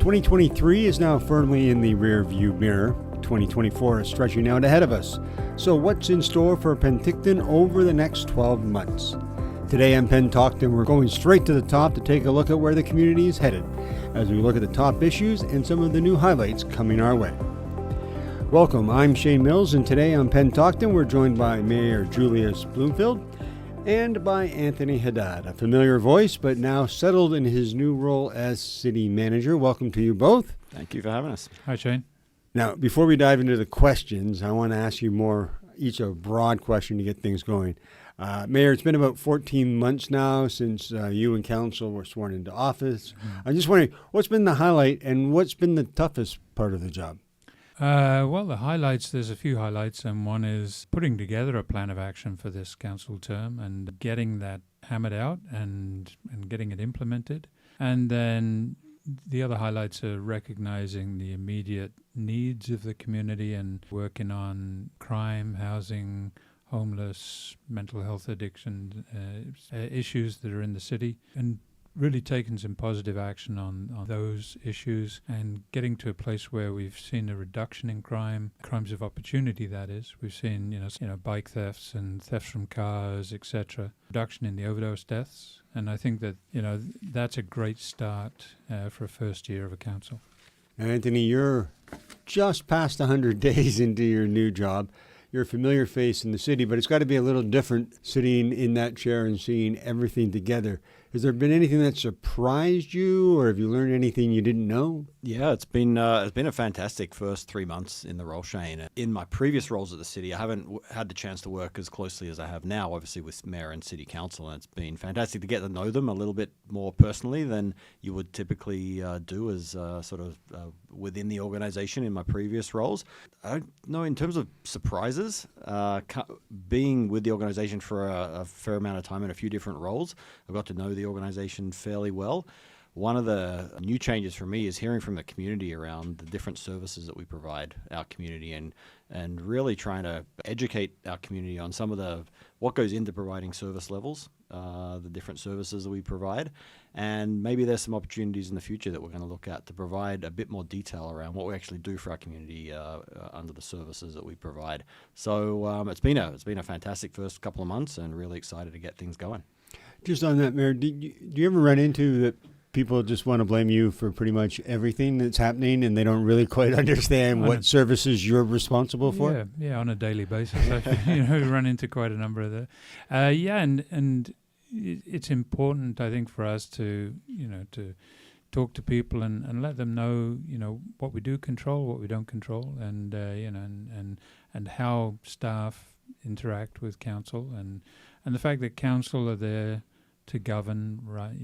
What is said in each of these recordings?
2023 is now firmly in the rear-view mirror. 2024 is stretching out ahead of us. So what's in store for Penticton over the next 12 months? Today on PenTALKton, we're going straight to the top to take a look at where the community is headed as we look at the top issues and some of the new highlights coming our way. Welcome, I'm Shane Mills, and today on PenTALKton, we're joined by Mayor Julius Bloomfield and by Anthony Haddad, a familiar voice, but now settled in his new role as city manager. Welcome to you both. Thank you for having us. Hi, Shane. Now, before we dive into the questions, I want to ask you each a broad question to get things going. Mayor, it's been about 14 months now since you and council were sworn into office. I'm just wondering, what's been the highlight and what's been the toughest part of the job? Well, the highlights, there's a few highlights, and one is putting together a plan of action for this council term and getting that hammered out and getting it implemented. And then the other highlights are recognizing the immediate needs of the community and working on crime, housing, homeless, mental health addiction issues that are in the city, and really taking some positive action on those issues and getting to a place where we've seen a reduction in crimes of opportunity, that is. We've seen, bike thefts and thefts from cars, etc. Reduction in the overdose deaths. And I think that, that's a great start for a first year of a council. Now, Anthony, you're just past 100 days into your new job. You're a familiar face in the city, but it's got to be a little different sitting in that chair and seeing everything together. Has there been anything that surprised you, or have you learned anything you didn't know? Yeah, it's been a fantastic first 3 months in the role, Shane. In my previous roles at the city, I haven't had the chance to work as closely as I have now, obviously with mayor and city council, and it's been fantastic to get to know them a little bit more personally than you would typically do as within the organization in my previous roles. I don't know, in terms of surprises, being with the organization for a fair amount of time in a few different roles, I've got to know the organization fairly well. One of the new changes for me is hearing from the community around the different services that we provide our community and really trying to educate our community on some of what goes into providing service levels, the different services that we provide, and maybe there's some opportunities in the future that we're going to look at to provide a bit more detail around what we actually do for our community under the services that we provide. So it's been a fantastic first couple of months and really excited to get things going. Just on that, Mayor, do you ever run into that people just want to blame you for pretty much everything that's happening and they don't really quite understand what services you're responsible for? Yeah, on a daily basis. I run into quite a number of that. And it's important, I think, for us to talk to people and let them know, what we do control, what we don't control, and and how staff interact with council and the fact that council are there to govern, right?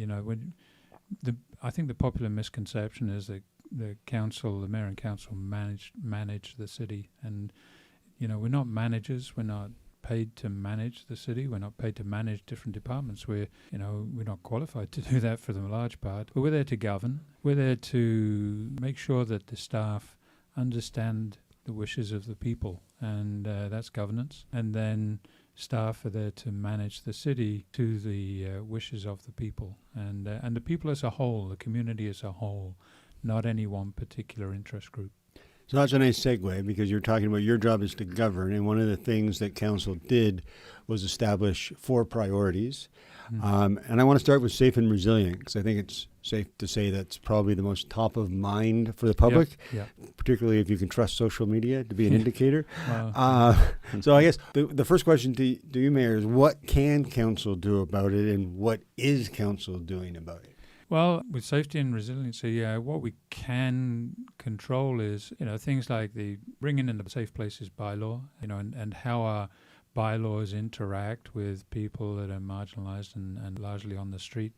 I think the popular misconception is that the mayor and council manage the city, and we're not managers. We're not paid to manage the city. We're not paid to manage different departments. We're not qualified to do that for the large part. But we're there to govern. We're there to make sure that the staff understand the wishes of the people, and that's governance. And then staff are there to manage the city to the wishes of the people, and the people as a whole, the community as a whole, not any one particular interest group. So that's a nice segue, because you're talking about your job is to govern, and one of the things that council did was establish 4 priorities. And I want to start with safe and resilient, because I think it's safe to say that's probably the most top of mind for the public, particularly if you can trust social media to be an indicator. So I guess the first question to you, Mayor, is what can council do about it, and what is council doing about it? Well, with safety and resiliency, what we can control is, things like the bringing in the Safe Places bylaw, and how our bylaws interact with people that are marginalized and largely on the street.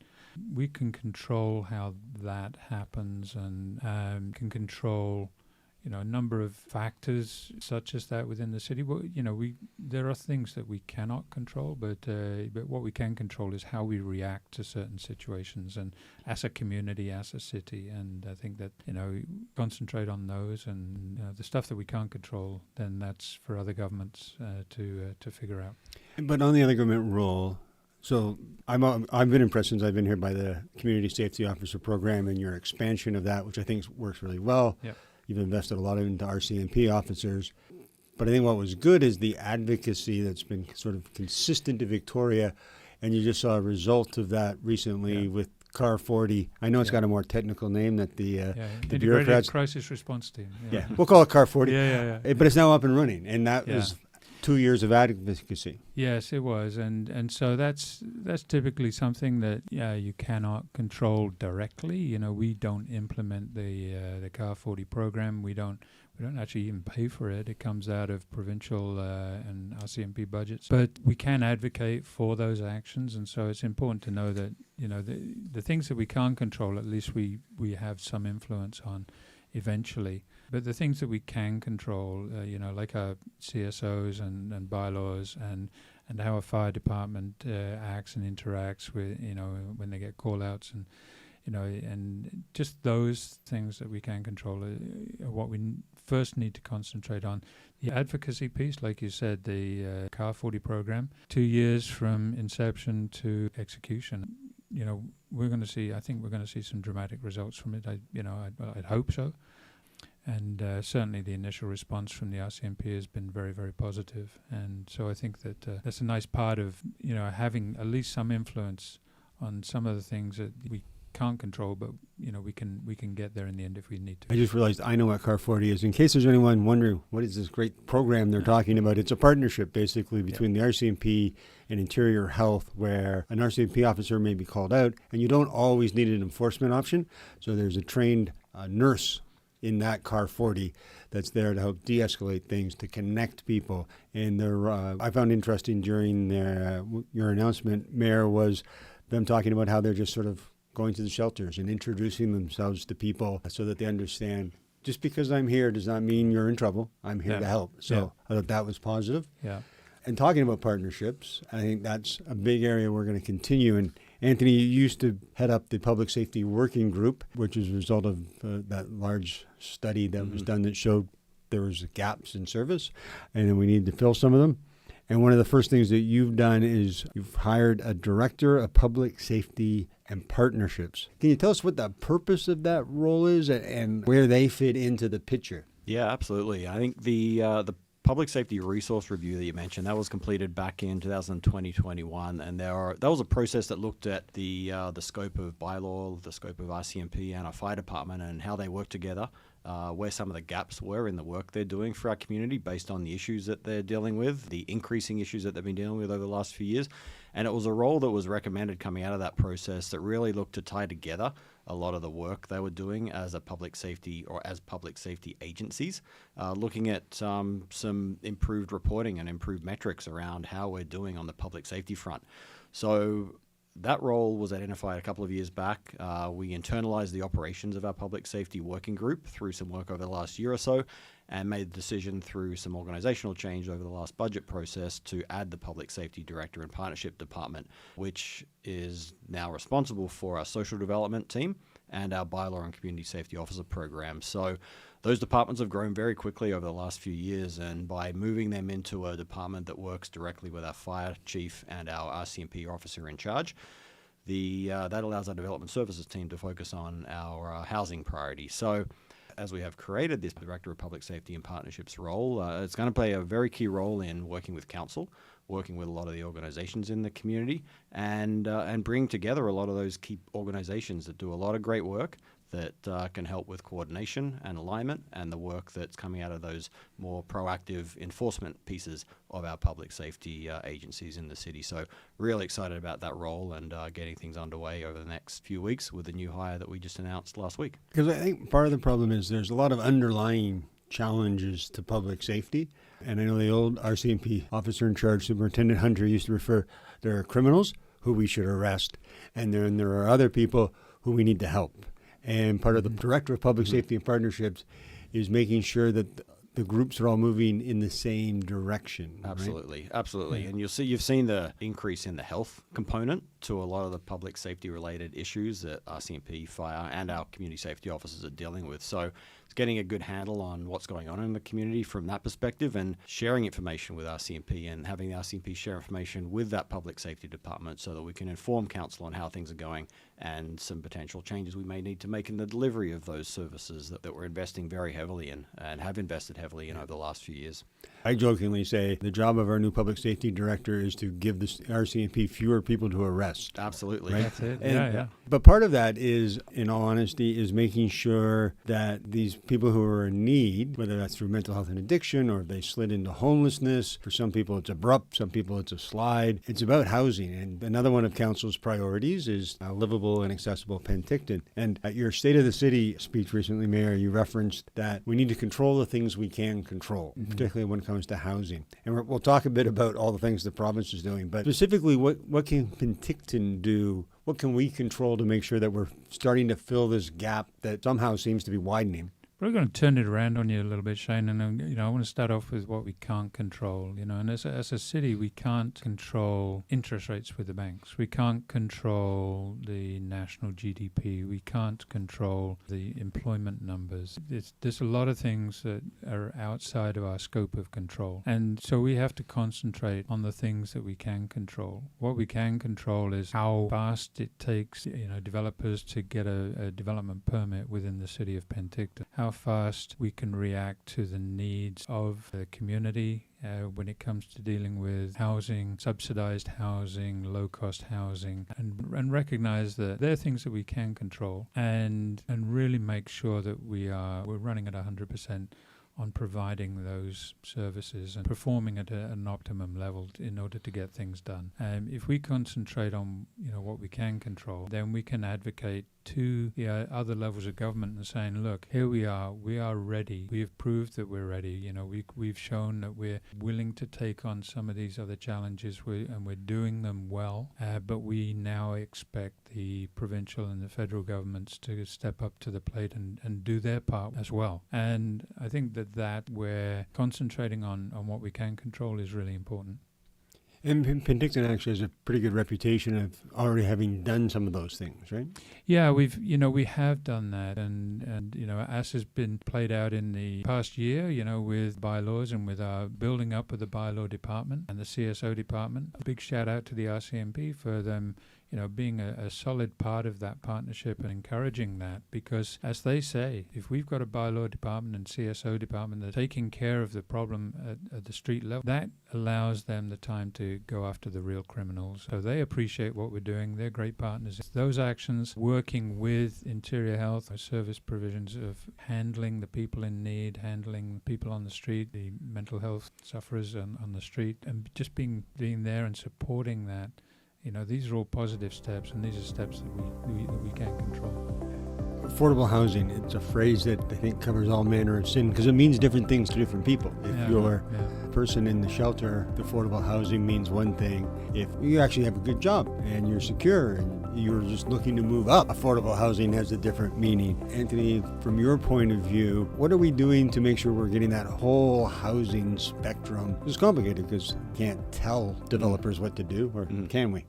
We can control how that happens and can control a number of factors such as that within the city. Well, there are things that we cannot control, but what we can control is how we react to certain situations, and as a community, as a city. And I think that concentrate on those, and the stuff that we can't control, then that's for other governments to figure out. But on the other government role, So I've been impressed since I've been here by the Community Safety Officer program and your expansion of that, which I think works really well. Yep. You've invested a lot into RCMP officers. But I think what was good is the advocacy that's been sort of consistent to Victoria. And you just saw a result of that recently with CAR 40. I know it's got a more technical name that the Integrated bureaucrats. Crisis Response Team. Yeah, we'll call it CAR 40. Yeah. But it's now up and running. And that was 2 years of advocacy. Yes, it was, and so that's typically something that you cannot control directly. You know, we don't implement the CAR 40 program. We don't actually even pay for it. It comes out of provincial and RCMP budgets. But we can advocate for those actions, and so it's important to know that, you know, the things that we can't control, at least we have some influence on eventually. But the things that we can control, you know, like our CSOs and bylaws and how a fire department acts and interacts with, you know, when they get call-outs and, you know, and just those things that we can control are what we first need to concentrate on. The advocacy piece, like you said, the CAR 40 program, 2 years from inception to execution. You know, I think we're going to see some dramatic results from it. I'd hope so. And certainly the initial response from the RCMP has been very, very positive. And so I think that that's a nice part of, you know, having at least some influence on some of the things that we can't control, but, you know, we can get there in the end if we need to. I just realized I know what CAR 40 is. In case there's anyone wondering what is this great program they're talking about, it's a partnership basically between the RCMP and Interior Health, where an RCMP officer may be called out, and you don't always need an enforcement option. So there's a trained nurse in that CAR 40 that's there to help de-escalate things, to connect people. And I found interesting during your announcement, Mayor, was them talking about how they're just sort of going to the shelters and introducing themselves to people so that they understand, just because I'm here does not mean you're in trouble. I'm here to help. So I thought that was positive. Yeah. And talking about partnerships, I think that's a big area we're going to continue. And Anthony, you used to head up the Public Safety Working Group, which is a result of that large study that was done that showed there was gaps in service, and then we need to fill some of them. And one of the first things that you've done is you've hired a director of public safety and partnerships. Can you tell us what the purpose of that role is and where they fit into the picture? Yeah, absolutely. I think the Public Safety Resource Review that you mentioned, that was completed back in 2020-21, and that was a process that looked at the scope of bylaw, the scope of RCMP and our fire department and how they work together, where some of the gaps were in the work they're doing for our community based on the issues that they're dealing with, the increasing issues that they've been dealing with over the last few years. And it was a role that was recommended coming out of that process that really looked to tie together a lot of the work they were doing as a public safety or as public safety agencies, looking at some improved reporting and improved metrics around how we're doing on the public safety front. So that role was identified a couple of years back. We internalized the operations of our public safety working group through some work over the last year or so, and made the decision through some organizational change over the last budget process to add the Public Safety Director and Partnership Department, which is now responsible for our social development team and our bylaw and community safety officer program. So those departments have grown very quickly over the last few years, and by moving them into a department that works directly with our fire chief and our RCMP officer in charge, that allows our development services team to focus on our housing priority. So as we have created this Director of Public Safety and Partnerships role, it's going to play a very key role in working with council, working with a lot of the organizations in the community, and bring together a lot of those key organizations that do a lot of great work that can help with coordination and alignment and the work that's coming out of those more proactive enforcement pieces of our public safety agencies in the city. So really excited about that role and getting things underway over the next few weeks with the new hire that we just announced last week. Because I think part of the problem is there's a lot of underlying challenges to public safety. And I know the old RCMP officer in charge, Superintendent Hunter, used to refer, there are criminals who we should arrest, and then there are other people who we need to help. And part of the Director of Public Safety and Partnerships is making sure that the groups are all moving in the same direction. Absolutely, right? absolutely. Yeah. And you've seen the increase in the health component to a lot of the public safety related issues that RCMP, fire, and our community safety officers are dealing with. So it's getting a good handle on what's going on in the community from that perspective, and sharing information with RCMP and having the RCMP share information with that public safety department so that we can inform council on how things are going and some potential changes we may need to make in the delivery of those services that we're investing very heavily in and have invested heavily in over the last few years. I jokingly say the job of our new public safety director is to give the RCMP fewer people to arrest. Absolutely. Right? That's it. And- Yeah. But part of that is, in all honesty, is making sure that these people who are in need, whether that's through mental health and addiction or if they slid into homelessness, for some people it's abrupt, some people it's a slide. It's about housing. And another one of council's priorities is a livable and accessible Penticton. And at your State of the City speech recently, Mayor, you referenced that we need to control the things we can control, particularly when it comes to housing. And we'll talk a bit about all the things the province is doing, but specifically what can Penticton do? What can we control to make sure that we're starting to fill this gap that somehow seems to be widening? We're going to turn it around on you a little bit, Shane, and I want to start off with what we can't control. And as a city, we can't control interest rates with the banks. We can't control the national GDP. We can't control the employment numbers. There's a lot of things that are outside of our scope of control, and so we have to concentrate on the things that we can control. What we can control is how fast it takes, developers to get a development permit within the city of Penticton. How fast we can react to the needs of the community when it comes to dealing with housing, subsidized housing, low-cost housing, and recognize that they're things that we can control, and really make sure that we're running at 100% on providing those services and performing at an optimum level in order to get things done. If we concentrate on what we can control, then we can advocate to the other levels of government and saying, look, here we are ready. We have proved that we're ready. We've shown that we're willing to take on some of these other challenges, and we're doing them well, but we now expect the provincial and the federal governments to step up to the plate and do their part as well. And I think that we're concentrating on what we can control is really important. And Penticton actually has a pretty good reputation of already having done some of those things, right? Yeah, we have done that, and as has been played out in the past year, with bylaws and with our building up of the bylaw department and the CSO department. A big shout out to the RCMP for them, being a solid part of that partnership and encouraging that, because as they say, if we've got a bylaw department and CSO department that are taking care of the problem at the street level, that allows them the time to go after the real criminals. So they appreciate what we're doing. They're great partners. Those actions, working with Interior Health, service provisions of handling the people in need, handling people on the street, the mental health sufferers on the street, and just being there and supporting that. These are all positive steps, and these are steps that we can control. Affordable housing, it's a phrase that I think covers all manner of sin because it means different things to different people. If you're a person in the shelter, the affordable housing means one thing. If you actually have a good job and you're secure and you're just looking to move up, affordable housing has a different meaning. Anthony, from your point of view, what are we doing to make sure we're getting that whole housing spectrum? It's complicated because you can't tell developers what to do, or can we?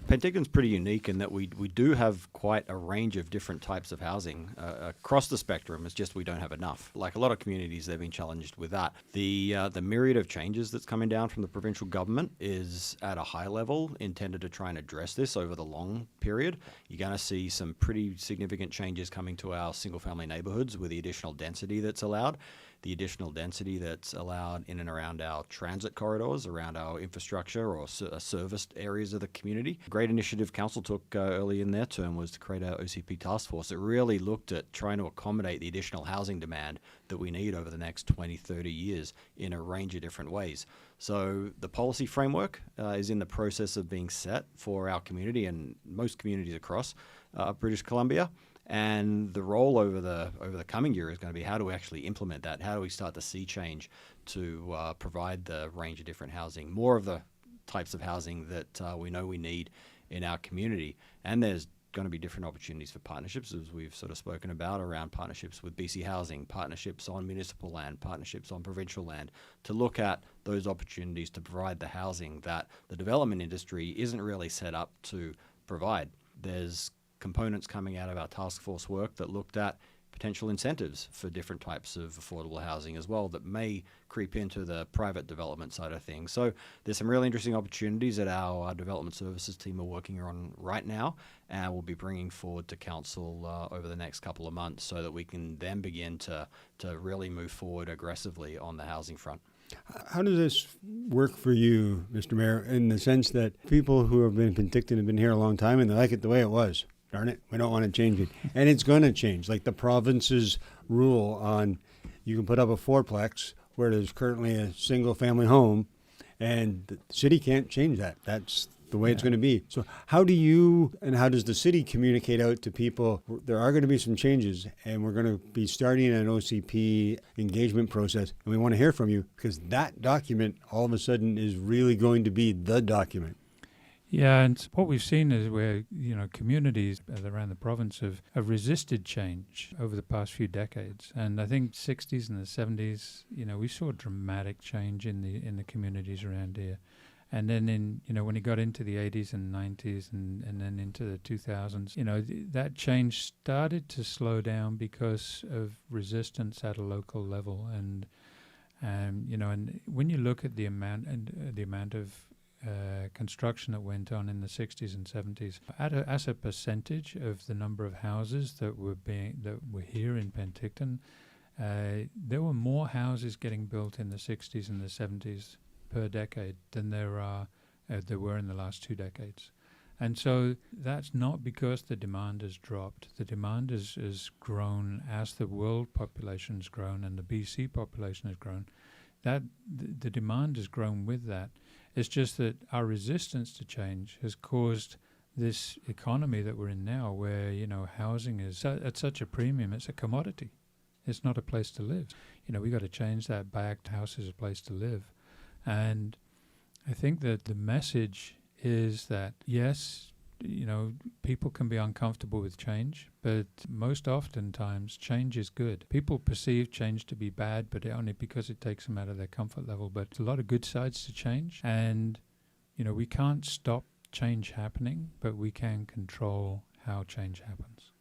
Penticton's pretty unique in that we do have quite a range of different types of housing across the spectrum. It's just we don't have enough. Like a lot of communities, they've been challenged with that. The myriad of changes that's coming down from the provincial government is at a high level intended to try and address this over the long period. You're going to see some pretty significant changes coming to our single-family neighbourhoods with the additional density that's allowed. The additional density that's allowed in and around our transit corridors, around our infrastructure or serviced areas of the community. A great initiative Council took early in their term was to create our OCP task force that really looked at trying to accommodate the additional housing demand that we need over the next 20, 30 years in a range of different ways. So the policy framework is in the process of being set for our community and most communities across British Columbia. And the role over the coming year is going to be how do we actually implement that? How do we start to see change to provide the range of different housing, more of the types of housing that we know we need in our community? And there's going to be different opportunities for partnerships, as we've sort of spoken about, around partnerships with BC Housing, partnerships on municipal land, partnerships on provincial land, to look at those opportunities to provide the housing that the development industry isn't really set up to provide. There's components coming out of our task force work that looked at potential incentives for different types of affordable housing as well that may creep into the private development side of things. So there's some really interesting opportunities that our development services team are working on right now, and we'll be bringing forward to council over the next couple of months so that we can then begin to really move forward aggressively on the housing front. How does this work for you, Mr. Mayor, in the sense that people who have been in Penticton have been here a long time and they like it the way it was? Darn it, we don't want to change it. And it's going to change. Like the province's rule on you can put up a fourplex where there's currently a single-family home, and the city can't change that. That's the way it's going to be. So how do you and how does the city communicate out to people? There are going to be some changes, and we're going to be starting an OCP engagement process, and we want to hear from you because that document all of a sudden is really going to be the document. Yeah, and what we've seen is where, communities around the province have resisted change over the past few decades. And I think 60s and the 70s, we saw a dramatic change in the communities around here. And then when you got into the 80s and 90s and then into the 2000s, that change started to slow down because of resistance at a local level. And when you look at the amount of construction that went on in the 60s and 70s, as a percentage of the number of houses that were here in Penticton, there were more houses getting built in the 60s and the 70s per decade than there were in the last 2 decades. And so that's not because the demand has dropped. The demand has grown as the world population has grown and the BC population has grown. That the demand has grown with that. It's just that our resistance to change has caused this economy that we're in now where, housing is at such a premium. It's a commodity. It's not a place to live. We got to change that back to house is a place to live. And I think that the message is that, yes, people can be uncomfortable with change, but most oftentimes change is good. People perceive change to be bad, but only because it takes them out of their comfort level. But there's a lot of good sides to change, and we can't stop change happening, but we can control how change happens.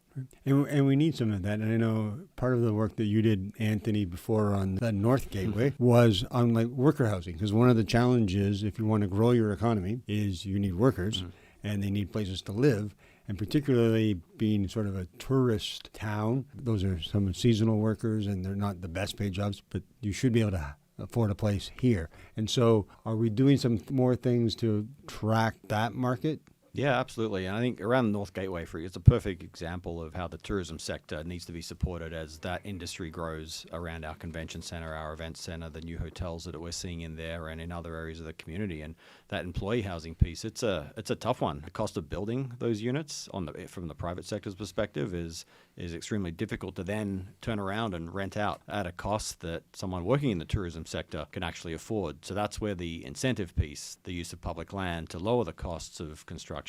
And we need some of that. And I know part of the work that you did, Anthony, before on the North Gateway was on worker housing, because one of the challenges if you want to grow your economy is you need workers. And they need places to live, and particularly being sort of a tourist town. Those are some seasonal workers, and they're not the best paid jobs, but you should be able to afford a place here. And so are we doing some more things to track that market? Yeah, absolutely. And I think around the North Gateway, it's a perfect example of how the tourism sector needs to be supported as that industry grows around our convention center, our event center, the new hotels that we're seeing in there and in other areas of the community. And that employee housing piece, it's a tough one. The cost of building those units from the private sector's perspective is extremely difficult to then turn around and rent out at a cost that someone working in the tourism sector can actually afford. So that's where the incentive piece, the use of public land to lower the costs of construction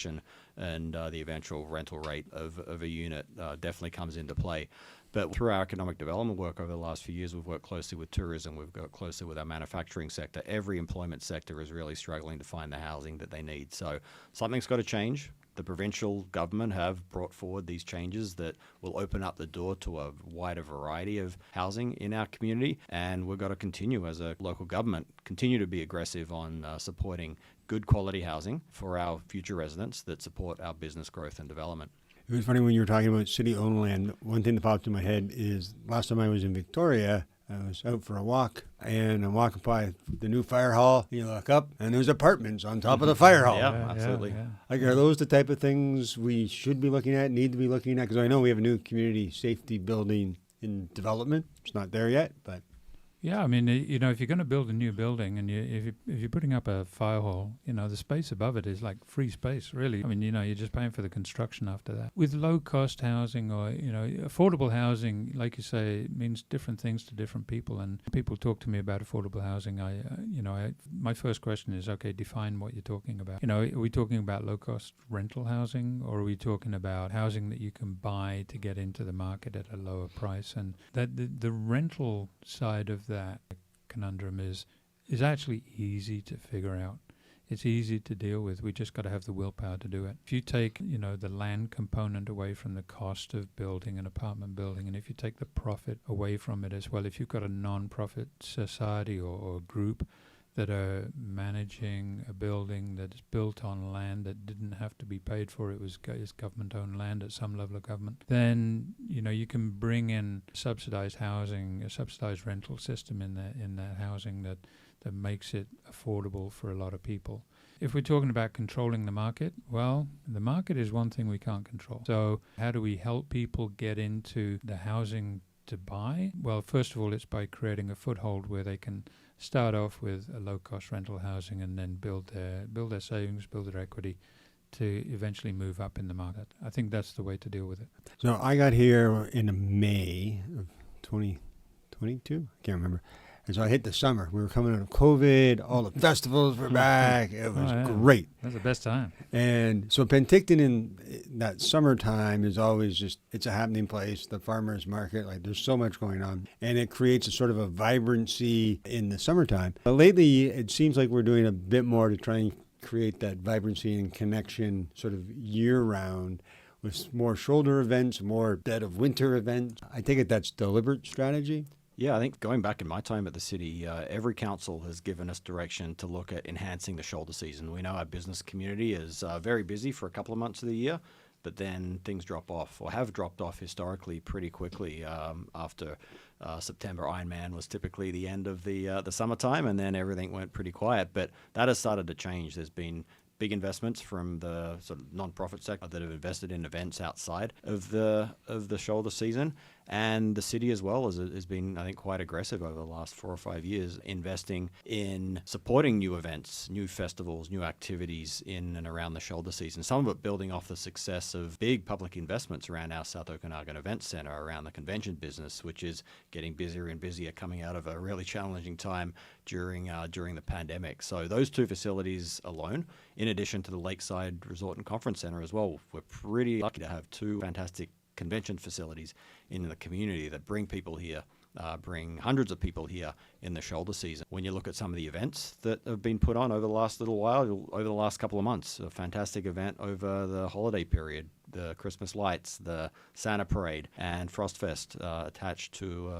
and the eventual rental rate of a unit definitely comes into play. But through our economic development work over the last few years, we've worked closely with tourism, we've worked closely with our manufacturing sector. Every employment sector is really struggling to find the housing that they need. So something's got to change. The provincial government have brought forward these changes that will open up the door to a wider variety of housing in our community. And we've got to continue as a local government, continue to be aggressive on supporting good quality housing for our future residents that support our business growth and development. It was funny when you were talking about city-owned land. One thing that popped in my head is last time I was in Victoria, I was out for a walk, and I'm walking by the new fire hall. You look up, and there's apartments on top of the fire hall. Yeah, absolutely. Yeah. Are those the type of things we should be looking at, need to be looking at? Because I know we have a new community safety building in development. It's not there yet, but... Yeah, I mean, if you're going to build a new building and if you're putting up a fire hall, the space above it is like free space, really. I mean, you're just paying for the construction after that. With low-cost housing or, affordable housing, like you say, means different things to different people. And people talk to me about affordable housing. My first question is, okay, define what you're talking about. Are we talking about low-cost rental housing, or are we talking about housing that you can buy to get into the market at a lower price? And that the rental side of that conundrum is actually easy to figure out. It's easy to deal with. We just got to have the willpower to do it. If you take, the land component away from the cost of building an apartment building, and if you take the profit away from it as well, if you've got a non-profit society or group that are managing a building that is built on land that didn't have to be paid for, it's government-owned land at some level of government, then you can bring in subsidized housing, a subsidized rental system in that housing that makes it affordable for a lot of people. If we're talking about controlling the market, well, the market is one thing we can't control. So how do we help people get into the housing to buy? Well, first of all, it's by creating a foothold where they can start off with a low-cost rental housing and then build their savings, build their equity to eventually move up in the market. I think that's the way to deal with it. So I got here in May of 2022. I can't remember. And so I hit the summer. We were coming out of COVID. All the festivals were back. It was great. That's the best time. And so Penticton in that summertime is always it's a happening place. The farmers market, like there's so much going on. And it creates a sort of a vibrancy in the summertime. But lately, it seems like we're doing a bit more to try and create that vibrancy and connection sort of year-round with more shoulder events, more dead of winter events. I take it that's deliberate strategy? Yeah, I think going back in my time at the city, every council has given us direction to look at enhancing the shoulder season. We know our business community is very busy for a couple of months of the year, but then things drop off or have dropped off historically pretty quickly. After September, Ironman was typically the end of the summertime, and then everything went pretty quiet. But that has started to change. There's been big investments from the sort of non-profit sector that have invested in events outside of the shoulder season. And the city as well has been, I think, quite aggressive over the last 4 or 5 years, investing in supporting new events, new festivals, new activities in and around the shoulder season. Some of it building off the success of big public investments around our South Okanagan Event Centre, around the convention business, which is getting busier and busier coming out of a really challenging time during the pandemic. So those two facilities alone, in addition to the Lakeside Resort and Conference Centre as well, we're pretty lucky to have two fantastic convention facilities in the community that bring people here, bring hundreds of people here in the shoulder season. When you look at some of the events that have been put on over the last little while, over the last couple of months, a fantastic event over the holiday period, the Christmas lights, the Santa Parade, and Frostfest attached to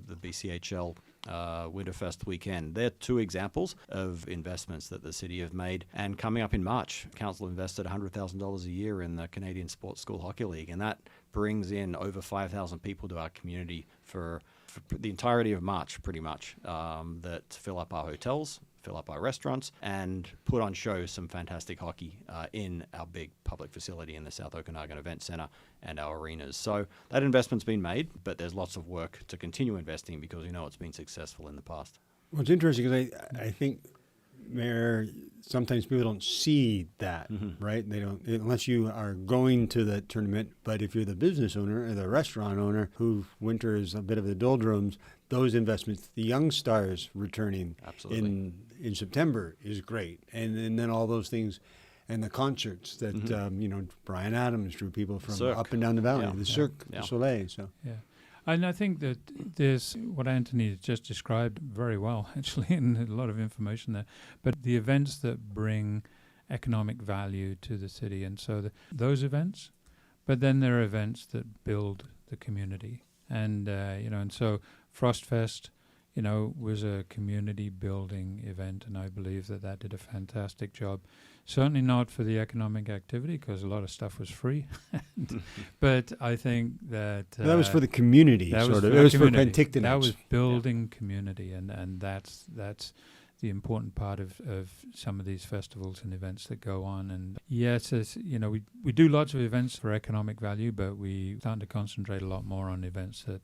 the BCHL Winterfest weekend. They're two examples of investments that the city have made. And coming up in March, Council invested $100,000 a year in the Canadian Sports School Hockey League, and that brings in over 5,000 people to our community for the entirety of March, pretty much, that fill up our hotels, fill up our restaurants, and put on shows some fantastic hockey in our big public facility in the South Okanagan Event Centre and our arenas. So that investment's been made, but there's lots of work to continue investing because we know it's been successful in the past. Well, it's interesting because I think, Mayor, sometimes people don't see that, right? They don't, unless you are going to the tournament. But if you're the business owner or the restaurant owner who winter is a bit of the doldrums, those investments, the young stars returning in September is great. And then all those things and the concerts that, Brian Adams drew people from up and down the valley, the Cirque du Soleil. So. Yeah. And I think that there's what Anthony just described very well, actually, and a lot of information there. But the events that bring economic value to the city, and so those events, but then there are events that build the community. And, and so Frostfest, was a community building event, and I believe that did a fantastic job. Certainly not for the economic activity, because a lot of stuff was free. But I think that... that was for the community, It was for Penticton. That was building community, and that's the important part of some of these festivals and events that go on. And yes, we do lots of events for economic value, but we starting to concentrate a lot more on events that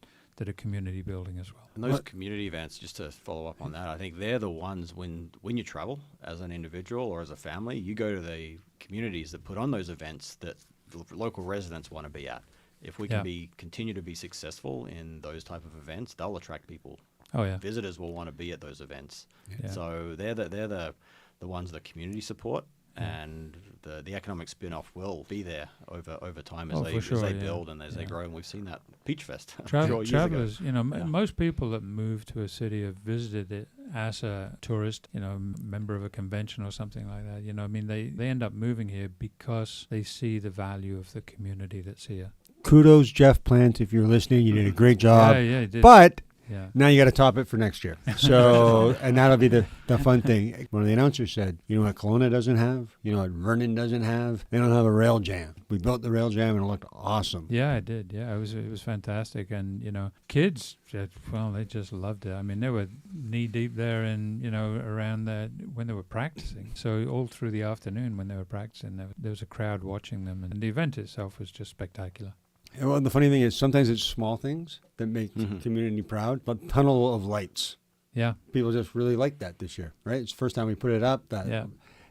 are community building as well. And those community events, just to follow up on that, I think they're the ones when you travel as an individual or as a family, you go to the communities that put on those events that the local residents want to be at. If we can continue to be successful in those type of events, they'll attract people. Oh yeah, visitors will want to be at those events. Yeah. So they're the ones that community support, and the economic spin-off will be there over time as they build and as they grow. And we've seen that Peach Fest. Travelers, most people that move to a city have visited it as a tourist, member of a convention or something like that. They end up moving here because they see the value of the community that's here. Kudos, Jeff Plant, if you're listening. You did a great job. Yeah, you did. But yeah. Now you got to top it for next year. So, and that'll be the fun thing. One of the announcers said, you know what Kelowna doesn't have? You know what Vernon doesn't have? They don't have a rail jam. We built the rail jam and it looked awesome. Yeah, it did. Yeah, it was fantastic. And, kids, they just loved it. I mean, they were knee deep there and, around that when they were practicing. So all through the afternoon when they were practicing, there was a crowd watching them. And the event itself was just spectacular. Well, the funny thing is sometimes it's small things that make the community proud, but tunnel of lights. Yeah. People just really like that this year, right? It's the first time we put it up.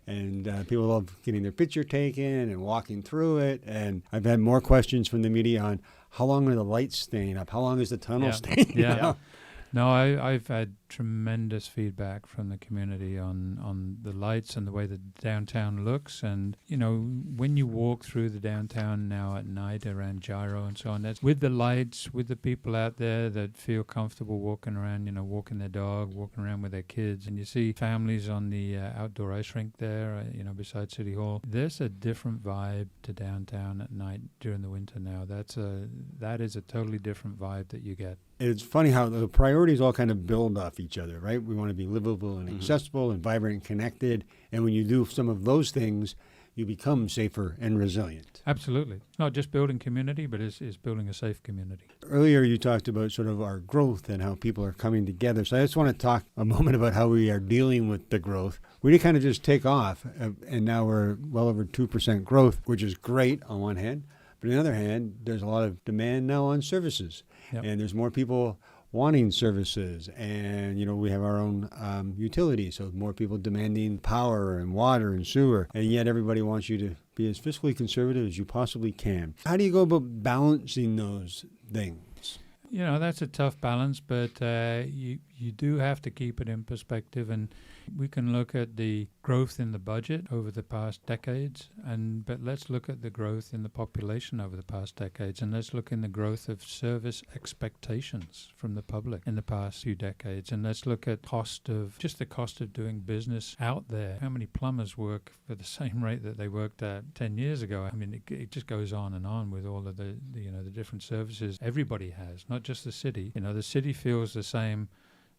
And people love getting their picture taken and walking through it. And I've had more questions from the media on how long are the lights staying up? How long is the tunnel staying up? No, I've had tremendous feedback from the community on the lights and the way the downtown looks. And, when you walk through the downtown now at night around Gyro and so on, that's with the lights, with the people out there that feel comfortable walking around, walking their dog, walking around with their kids. And you see families on the outdoor ice rink there, beside City Hall. There's a different vibe to downtown at night during the winter now. That is a totally different vibe that you get. It's funny how the priorities all kind of build off each other, right? We want to be livable and accessible and vibrant and connected. And when you do some of those things, you become safer and resilient. Absolutely. Not just building community, but it's building a safe community. Earlier, you talked about sort of our growth and how people are coming together. So I just want to talk a moment about how we are dealing with the growth. We did kind of just take off, and now we're well over 2% growth, which is great on one hand. But on the other hand, there's a lot of demand now on services. Yep. And there's more people wanting services. And, we have our own utilities, so more people demanding power and water and sewer. And yet everybody wants you to be as fiscally conservative as you possibly can. How do you go about balancing those things? That's a tough balance, but you do have to keep it in perspective. And we can look at the growth in the budget over the past decades, but let's look at the growth in the population over the past decades, and let's look in the growth of service expectations from the public in the past few decades, and let's look at the cost of doing business out there. How many plumbers work for the same rate that they worked at 10 years ago? I mean, it just goes on and on with all of the different services everybody has, not just the city. The city feels the same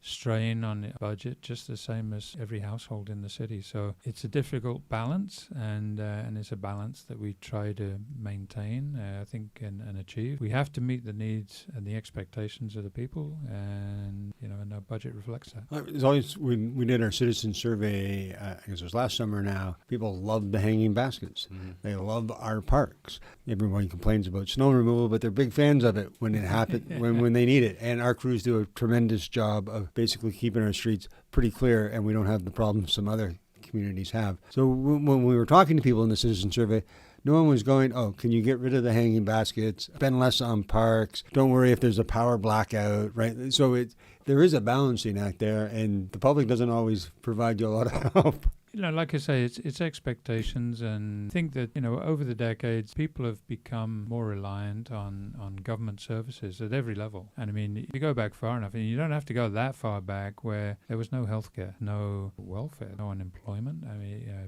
strain on the budget, just the same as every household in the city. So it's a difficult balance, and it's a balance that we try to maintain, I think, and achieve. We have to meet the needs and the expectations of the people, and our budget reflects that. As always, we did our citizen survey, I guess it was last summer now. People love the hanging baskets. They love our parks. Everyone complains about snow removal, but they're big fans of it when it happens, when they need it. And our crews do a tremendous job of basically keeping our streets pretty clear, and we don't have the problems some other communities have. So when we were talking to people in the citizen survey, no one was going, can you get rid of the hanging baskets, spend less on parks, don't worry if there's a power blackout, right? So there is a balancing act there, and the public doesn't always provide you a lot of help. Like I say, it's expectations, and I think that, over the decades, people have become more reliant on government services at every level. And I mean, you go back far enough, and you don't have to go that far back where there was no healthcare, no welfare, no unemployment,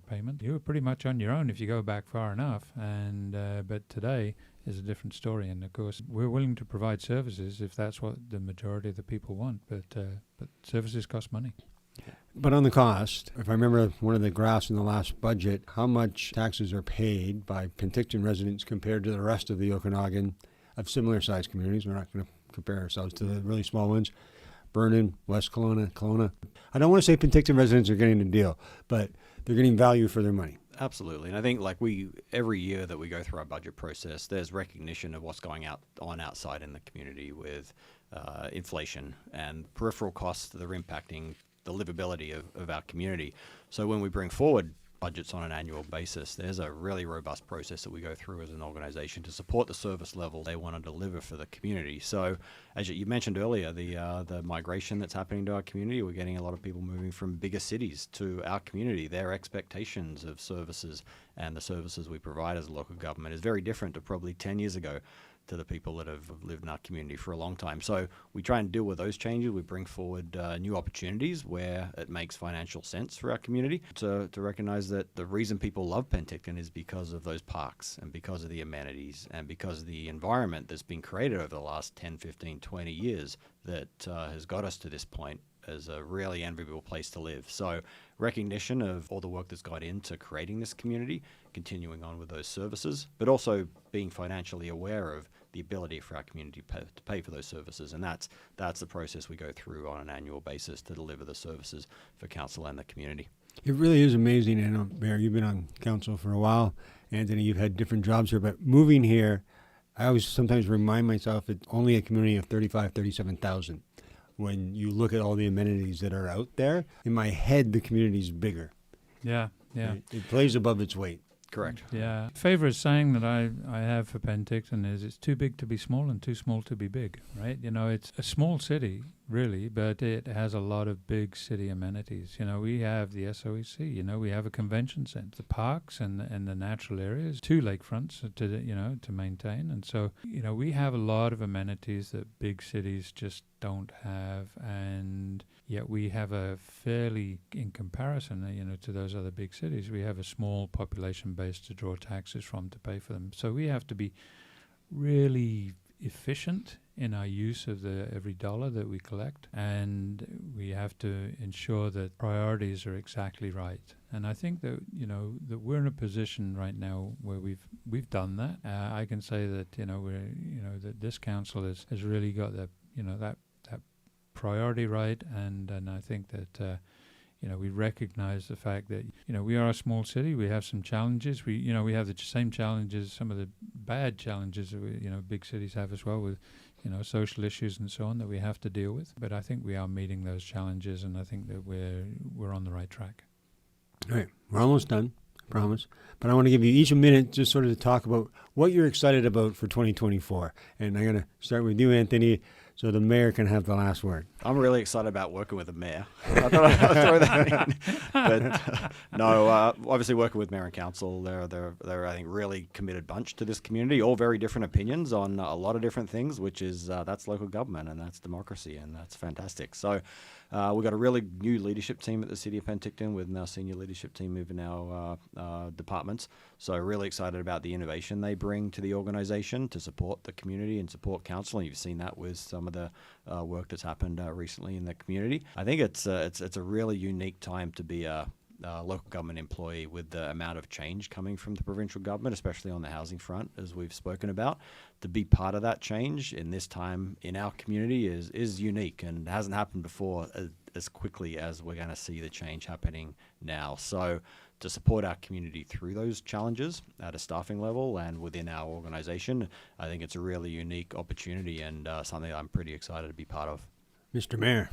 payment. You were pretty much on your own if you go back far enough. And but today is a different story. And of course, we're willing to provide services if that's what the majority of the people want. But services cost money. But on the cost, if I remember one of the graphs in the last budget, how much taxes are paid by Penticton residents compared to the rest of the Okanagan of similar sized communities. We're not going to compare ourselves to the really small ones. Vernon, West Kelowna, Kelowna. I don't want to say Penticton residents are getting a deal, but they're getting value for their money. Absolutely. And I think every year that we go through our budget process, there's recognition of what's going on outside in the community with inflation and peripheral costs that are impacting the livability of our community. So when we bring forward budgets on an annual basis, there's a really robust process that we go through as an organization to support the service level they want to deliver for the community. So as you mentioned earlier, the migration that's happening to our community, we're getting a lot of people moving from bigger cities to our community. Their expectations of services and the services we provide as a local government is very different to probably 10 years ago to the people that have lived in our community for a long time. So we try and deal with those changes. We bring forward new opportunities where it makes financial sense for our community to recognize that the reason people love Penticton is because of those parks and because of the amenities and because of the environment that's been created over the last 10, 15, 20 years that has got us to this point as a really enviable place to live. So recognition of all the work that's got into creating this community, continuing on with those services, but also being financially aware of the ability for our community to pay for those services. And that's the process we go through on an annual basis to deliver the services for council and the community. It really is amazing. And Mayor, you've been on council for a while. Anthony, you've had different jobs here, but moving here, I always sometimes remind myself it's only a community of 37,000. When you look at all the amenities that are out there, in my head, the community's bigger. Yeah. It plays above its weight. Correct. Yeah. Favorite saying that I have for Penticton is it's too big to be small and too small to be big, right? You know, it's a small city, really, but it has a lot of big city amenities. You know, we have the SOEC, you know, we have a convention center, the parks and the natural areas, 2 lakefronts to maintain. And so, you know, we have a lot of amenities that big cities just don't have, and yet we have a fairly, in comparison, to those other big cities, we have a small population base to draw taxes from to pay for them. So we have to be really efficient in our use of every dollar that we collect, and we have to ensure that priorities are exactly right. And I think that that we're in a position right now where we've done that. I can say that that this council has really got that priority right, and I think that we recognize the fact that we are a small city. We have some challenges. We have the same challenges, some of the bad challenges that big cities have as well, with social issues and so on that we have to deal with. But I think we are meeting those challenges, and I think that we're on the right track. All right, we're almost done, I promise. But I want to give you each a minute just sort of to talk about what you're excited about for 2024. And I'm going to start with you, Anthony, so the mayor can have the last word. I'm really excited about working with the mayor. I thought I'd throw that in. But no, obviously working with mayor and council, they're I think really committed bunch to this community. All very different opinions on a lot of different things, which is that's local government and that's democracy, and that's fantastic. So we've got a really new leadership team at the City of Penticton with our senior leadership team moving our departments. So really excited about the innovation they bring to the organisation to support the community and support council. And you've seen that with some of the work that's happened recently in the community. I think it's a really unique time to be a local government employee with the amount of change coming from the provincial government, especially on the housing front, as we've spoken about. To be part of that change in this time in our community is unique and hasn't happened before as quickly as we're going to see the change happening now. So to support our community through those challenges at a staffing level and within our organisation, I think it's a really unique opportunity and something I'm pretty excited to be part of. Mr. Mayor.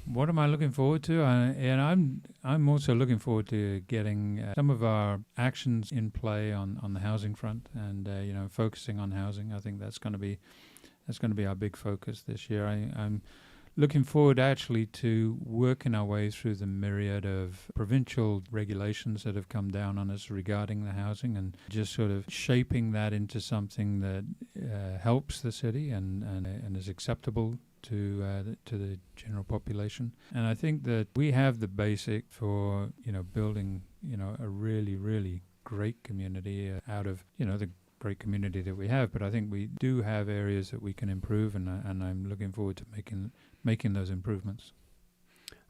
What am I looking forward to? And I'm also looking forward to getting some of our actions in play on the housing front, and focusing on housing. I think that's going to be our big focus this year. I'm looking forward actually to working our way through the myriad of provincial regulations that have come down on us regarding the housing, and just sort of shaping that into something that helps the city and is acceptable to the general population. And I think that we have the basic for building a really, really great community out of the great community that we have. But I think we do have areas that we can improve, and I'm looking forward to making those improvements.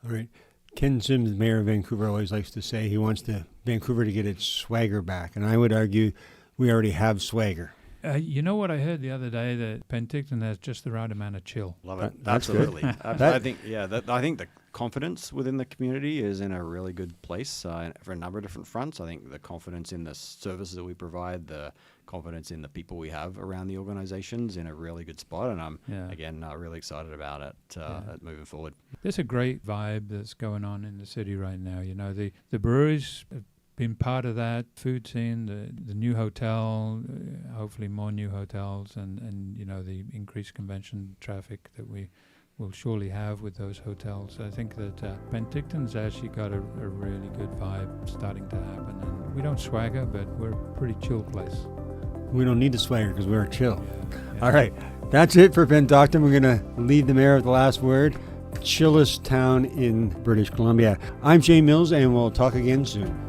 All right. Ken Sims, Mayor of Vancouver, always likes to say he wants Vancouver to get its swagger back, and I would argue we already have swagger. You know what I heard the other day, that Penticton has just the right amount of chill. Love it. That's good. Absolutely. I think, I think the confidence within the community is in a really good place for a number of different fronts. I think the confidence in the services that we provide, the confidence in the people we have around the organization's in a really good spot. And I'm, again, really excited about it moving forward. There's a great vibe that's going on in the city right now. You know, the breweries have been part of that food scene, the new hotel, hopefully more new hotels, and you know, the increased convention traffic that we will surely have with those hotels. I think that Penticton's actually got a really good vibe starting to happen. And we don't swagger, but we're a pretty chill place. We don't need to swagger because we're chill. Yeah. All right. That's it for PenTALKton. We're going to leave the mayor with the last word. Chillest town in British Columbia. I'm Shane Mills, and we'll talk again soon.